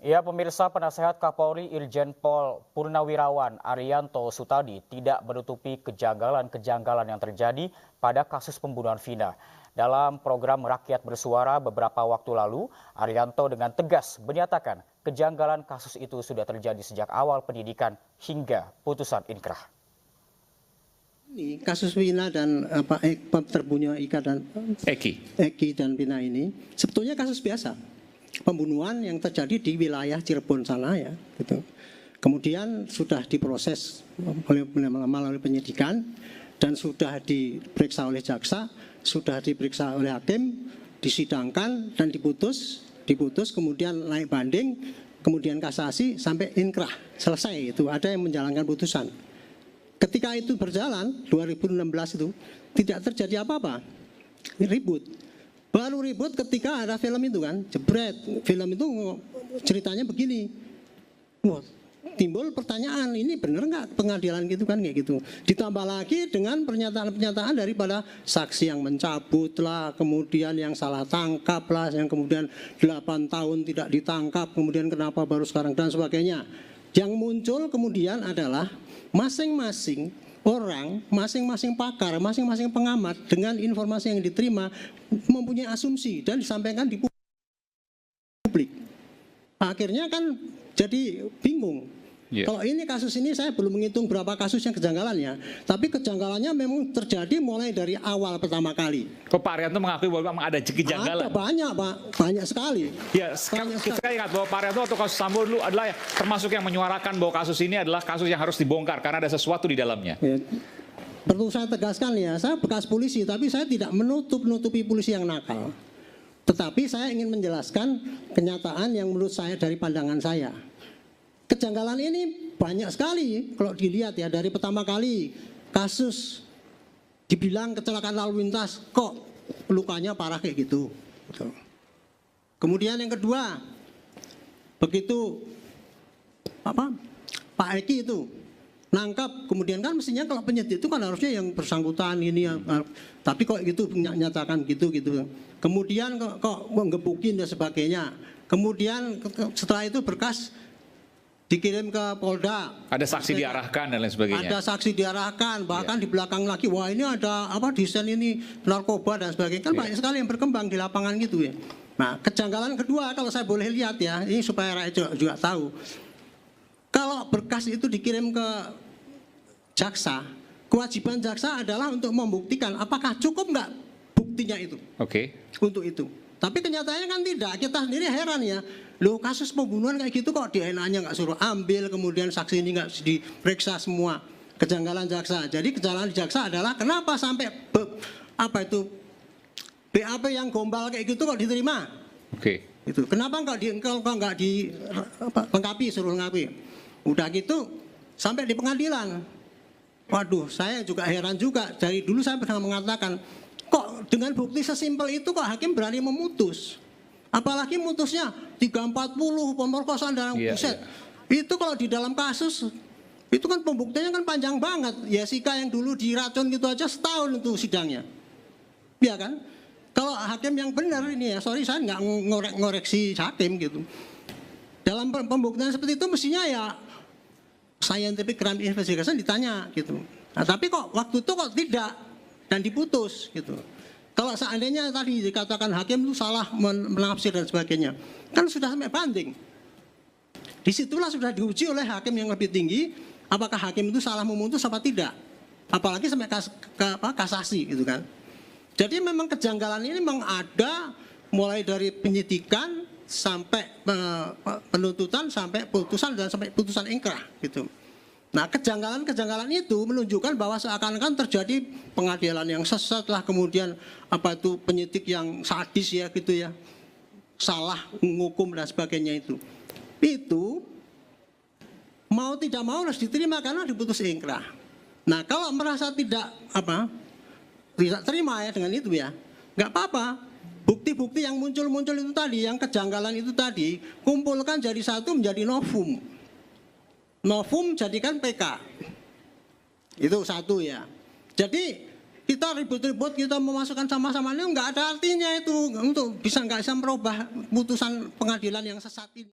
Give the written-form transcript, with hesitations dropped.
Ya, pemirsa, penasehat Kapolri Irjen Pol Purnawirawan Ariyanto Sutadi tidak menutupi kejanggalan-kejanggalan yang terjadi pada kasus pembunuhan Vina. Dalam program Rakyat Bersuara beberapa waktu lalu, Ariyanto dengan tegas menyatakan kejanggalan kasus itu sudah terjadi sejak awal penyidikan hingga putusan inkrah. Ini kasus Vina dan terbunuhnya Eki dan Vina ini sebetulnya kasus biasa. Pembunuhan yang terjadi di wilayah Cirebon sana ya, gitu. Kemudian sudah diproses melalui penyidikan dan sudah diperiksa oleh jaksa, sudah diperiksa oleh hakim, disidangkan dan diputus, kemudian naik banding, kemudian kasasi sampai inkrah selesai itu ada yang menjalankan putusan. Ketika itu berjalan 2016 itu tidak terjadi apa-apa, ribut. Baru ribut ketika ada film itu kan, jebret. Film itu ceritanya begini. Wah, timbul pertanyaan, ini benar nggak pengadilan gitu kan, kayak gitu. Ditambah lagi dengan pernyataan-pernyataan daripada saksi yang mencabut lah, kemudian yang salah tangkap lah, yang kemudian 8 tahun tidak ditangkap, kemudian kenapa baru sekarang dan sebagainya. Yang muncul kemudian adalah masing-masing orang, masing-masing pakar, masing-masing pengamat dengan informasi yang diterima mempunyai asumsi dan disampaikan di publik. Akhirnya kan jadi bingung. Yeah. Kalau ini kasus ini saya belum menghitung berapa kasus yang kejanggalannya, tapi kejanggalannya memang terjadi mulai dari awal pertama kali. Kok Pak Ariyanto mengakui bahwa memang ada kejanggalan? Ada banyak Pak, banyak sekali. Ya, kita ingat bahwa Pak Ariyanto atau kasus Sambo dulu adalah termasuk yang menyuarakan bahwa kasus ini adalah kasus yang harus dibongkar karena ada sesuatu di dalamnya. Ya. Perlu saya tegaskan ya, saya bekas polisi, tapi saya tidak menutupi polisi yang nakal. Tetapi saya ingin menjelaskan kenyataan yang menurut saya dari pandangan saya. Kejanggalan ini banyak sekali kalau dilihat ya, dari pertama kali kasus dibilang kecelakaan lalu lintas kok lukanya parah kayak gitu. Kemudian yang kedua, begitu Pak Eki itu nangkap, kemudian kan mestinya kalau penyidik itu kan harusnya yang bersangkutan ini ya, tapi kok gitu nyatakan gitu. Kemudian kok ngebukin dan sebagainya. Kemudian setelah itu berkas dikirim ke Polda. Ada saksi diarahkan dan lain sebagainya. Ada saksi diarahkan, bahkan di belakang lagi, wah ini ada desain ini narkoba dan sebagainya. Kan banyak sekali yang berkembang di lapangan gitu ya. Nah, kejanggalan kedua kalau saya boleh lihat ya, ini supaya rakyat juga tahu. Kalau berkas itu dikirim ke jaksa, kewajiban jaksa adalah untuk membuktikan apakah cukup nggak buktinya itu. Oke. Untuk itu. Tapi kenyataannya kan tidak. Kita sendiri heran ya. Loh, kasus pembunuhan kayak gitu kok DNA-nya nggak suruh ambil, kemudian saksi ini nggak diperiksa semua. Kejanggalan jaksa. Jadi kejanggalan di jaksa adalah kenapa sampai BAP yang gombal kayak gitu kok diterima? Oke. Itu. Kenapa nggak dilengkapi, suruh lengkapi? Udah gitu sampai di pengadilan. Waduh, saya juga heran juga. Dari dulu saya pernah mengatakan, kok dengan bukti sesimpel itu kok hakim berani memutus? Apalagi mutusnya 340 pemerkosaan dalam buset. Itu kalau di dalam kasus itu kan pembuktiannya kan panjang banget. Jessica yang dulu diracun gitu aja setahun itu sidangnya. Iya kan? Kalau hakim yang benar ini ya, sorry saya nggak ngoreksi hakim gitu. Dalam pembuktian seperti itu mestinya ya scientific crime investigation ditanya gitu. Nah, tapi kok waktu itu kok tidak dan diputus gitu. Kalau seandainya tadi dikatakan hakim itu salah menafsir dan sebagainya, kan sudah sampai banding. Disitulah sudah diuji oleh hakim yang lebih tinggi, apakah hakim itu salah memutus apa tidak. Apalagi sampai kasasi gitu kan. Jadi memang kejanggalan ini memang ada mulai dari penyidikan sampai penuntutan sampai putusan dan sampai putusan inkrah gitu. Nah, kejanggalan itu menunjukkan bahwa seakan-akan terjadi pengadilan yang sesat lah, kemudian penyidik yang sadis ya gitu ya, salah menghukum dan sebagainya itu mau tidak mau harus diterima karena diputus inkrah. Nah, kalau merasa tidak terima ya dengan itu ya, nggak apa-apa. Bukti-bukti yang muncul itu tadi, yang kejanggalan itu tadi, kumpulkan jadi satu menjadi novum. Novum jadikan PK. Itu satu ya. Jadi kita ribut-ribut, kita memasukkan sama-sama ini nggak ada artinya itu untuk nggak bisa merubah putusan pengadilan yang sesat ini.